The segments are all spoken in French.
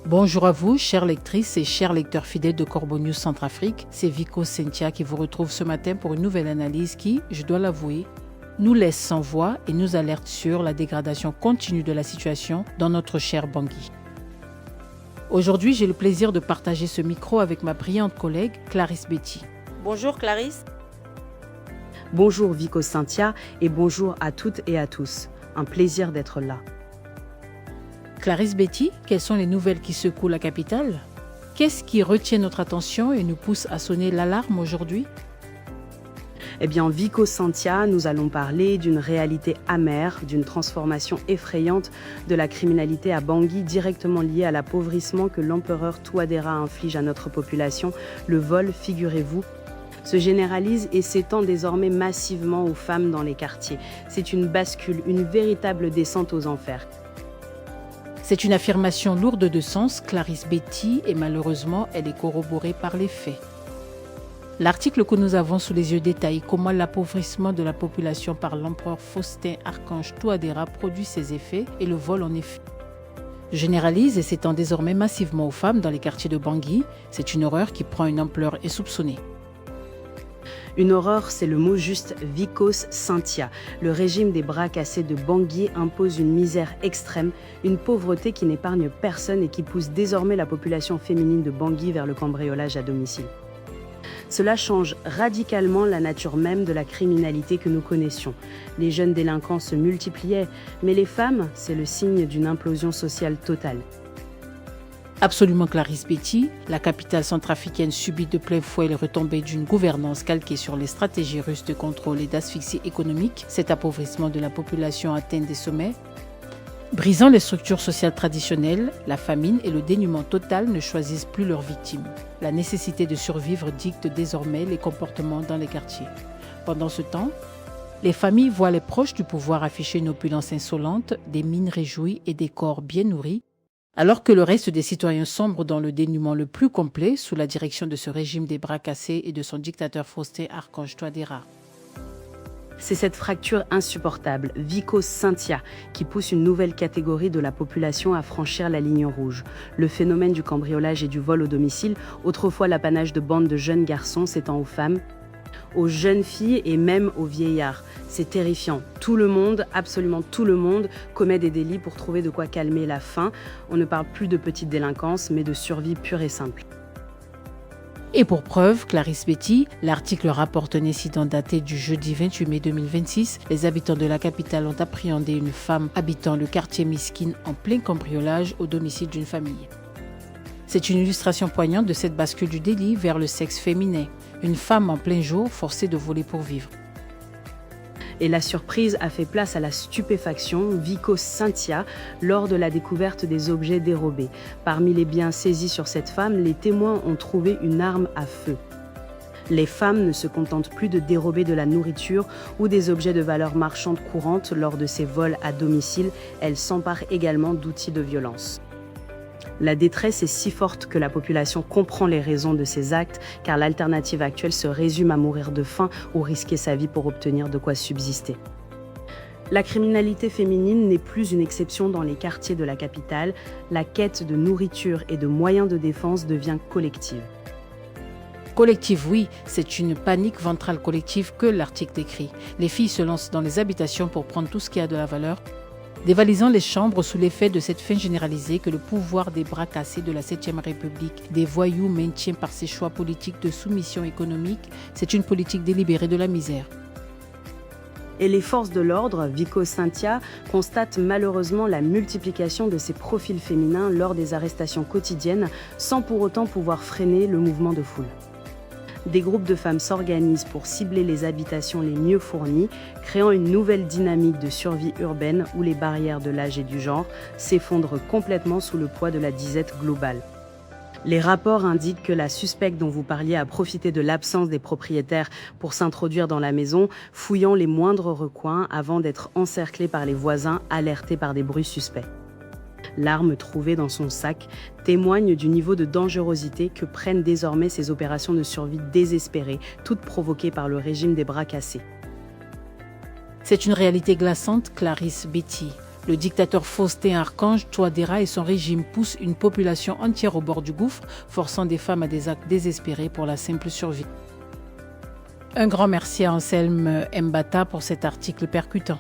Bonjour à vous, chères lectrices et chers lecteurs fidèles de Corbeau News Centrafrique. C'est Vico Cynthia qui vous retrouve ce matin pour une nouvelle analyse qui, je dois l'avouer, nous laisse sans voix et nous alerte sur la dégradation continue de la situation dans notre cher Bangui. Aujourd'hui, j'ai le plaisir de partager ce micro avec ma brillante collègue Clarisse Betty. Bonjour Clarisse. Bonjour Vico Cynthia et bonjour à toutes et à tous. Un plaisir d'être là. Clarisse Betty, quelles sont les nouvelles qui secouent la capitale? Qu'est-ce qui retient notre attention et nous pousse à sonner l'alarme aujourd'hui? Eh bien, Vico Cynthia, nous allons parler d'une réalité amère, d'une transformation effrayante de la criminalité à Bangui, directement liée à l'appauvrissement que l'empereur Touadéra inflige à notre population. Le vol, figurez-vous, se généralise et s'étend désormais massivement aux femmes dans les quartiers. C'est une bascule, une véritable descente aux enfers. C'est une affirmation lourde de sens, Clarisse Betty, et malheureusement, elle est corroborée par les faits. L'article que nous avons sous les yeux détaille comment l'appauvrissement de la population par l'empereur Faustin Archange Touadéra produit ses effets et le vol en effet généralise et s'étend désormais massivement aux femmes dans les quartiers de Bangui. C'est une horreur qui prend une ampleur insoupçonnée. Une horreur, c'est le mot juste, Vicos Cynthia. Le régime des bras cassés de Bangui impose une misère extrême, une pauvreté qui n'épargne personne et qui pousse désormais la population féminine de Bangui vers le cambriolage à domicile. Cela change radicalement la nature même de la criminalité que nous connaissions. Les jeunes délinquants se multipliaient, mais les femmes, c'est le signe d'une implosion sociale totale. Absolument Clarisse Betty, la capitale centrafricaine subit de plein fouet les retombées d'une gouvernance calquée sur les stratégies russes de contrôle et d'asphyxie économique. Cet appauvrissement de la population atteint des sommets. Brisant les structures sociales traditionnelles, la famine et le dénuement total ne choisissent plus leurs victimes. La nécessité de survivre dicte désormais les comportements dans les quartiers. Pendant ce temps, les familles voient les proches du pouvoir afficher une opulence insolente, des mines réjouies et des corps bien nourris, alors que le reste des citoyens sombre dans le dénuement le plus complet sous la direction de ce régime des bras cassés et de son dictateur Faustin Archange Touadéra. C'est cette fracture insupportable, Vicos Cynthia, qui pousse une nouvelle catégorie de la population à franchir la ligne rouge. Le phénomène du cambriolage et du vol au domicile, autrefois l'apanage de bandes de jeunes garçons, s'étend aux femmes, aux jeunes filles et même aux vieillards. C'est terrifiant. Tout le monde, absolument tout le monde, commet des délits pour trouver de quoi calmer la faim. On ne parle plus de petite délinquance, mais de survie pure et simple. Et pour preuve, Clarisse Betty, l'article rapporte un incident daté du jeudi 28 mai 2026. Les habitants de la capitale ont appréhendé une femme habitant le quartier Miskine en plein cambriolage au domicile d'une famille. C'est une illustration poignante de cette bascule du délit vers le sexe féminin. Une femme en plein jour forcée de voler pour vivre. Et la surprise a fait place à la stupéfaction, Vicos Cynthia, lors de la découverte des objets dérobés. Parmi les biens saisis sur cette femme, les témoins ont trouvé une arme à feu. Les femmes ne se contentent plus de dérober de la nourriture ou des objets de valeur marchande courante lors de ces vols à domicile, elles s'emparent également d'outils de violence. La détresse est si forte que la population comprend les raisons de ces actes, car l'alternative actuelle se résume à mourir de faim ou risquer sa vie pour obtenir de quoi subsister. La criminalité féminine n'est plus une exception dans les quartiers de la capitale. La quête de nourriture et de moyens de défense devient collective. Collective, oui, c'est une panique ventrale collective que l'article décrit. Les filles se lancent dans les habitations pour prendre tout ce qui a de la valeur, dévalisant les chambres sous l'effet de cette faim généralisée que le pouvoir des bras cassés de la 7e République, des voyous, maintient par ses choix politiques de soumission économique. C'est une politique délibérée de la misère. Et les forces de l'ordre, Vicos Cynthia, constatent malheureusement la multiplication de ces profils féminins lors des arrestations quotidiennes, sans pour autant pouvoir freiner le mouvement de foule. Des groupes de femmes s'organisent pour cibler les habitations les mieux fournies, créant une nouvelle dynamique de survie urbaine où les barrières de l'âge et du genre s'effondrent complètement sous le poids de la disette globale. Les rapports indiquent que la suspecte dont vous parliez a profité de l'absence des propriétaires pour s'introduire dans la maison, fouillant les moindres recoins avant d'être encerclée par les voisins alertés par des bruits suspects. L'arme trouvée dans son sac témoigne du niveau de dangerosité que prennent désormais ces opérations de survie désespérées, toutes provoquées par le régime des bras cassés. C'est une réalité glaçante, Clarisse Betty. Le dictateur Faustin Archange Touadéra et son régime poussent une population entière au bord du gouffre, forçant des femmes à des actes désespérés pour la simple survie. Un grand merci à Anselme Mbata pour cet article percutant.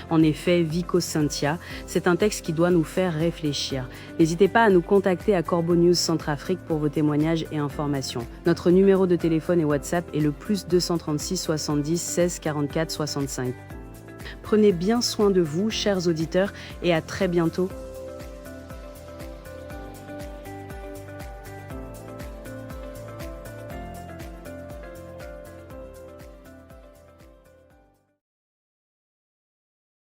En effet, Vico Cynthia, c'est un texte qui doit nous faire réfléchir. N'hésitez pas à nous contacter à Corbeau News Centrafrique pour vos témoignages et informations. Notre numéro de téléphone et WhatsApp est le +236 70 16 44 65. Prenez bien soin de vous, chers auditeurs, et à très bientôt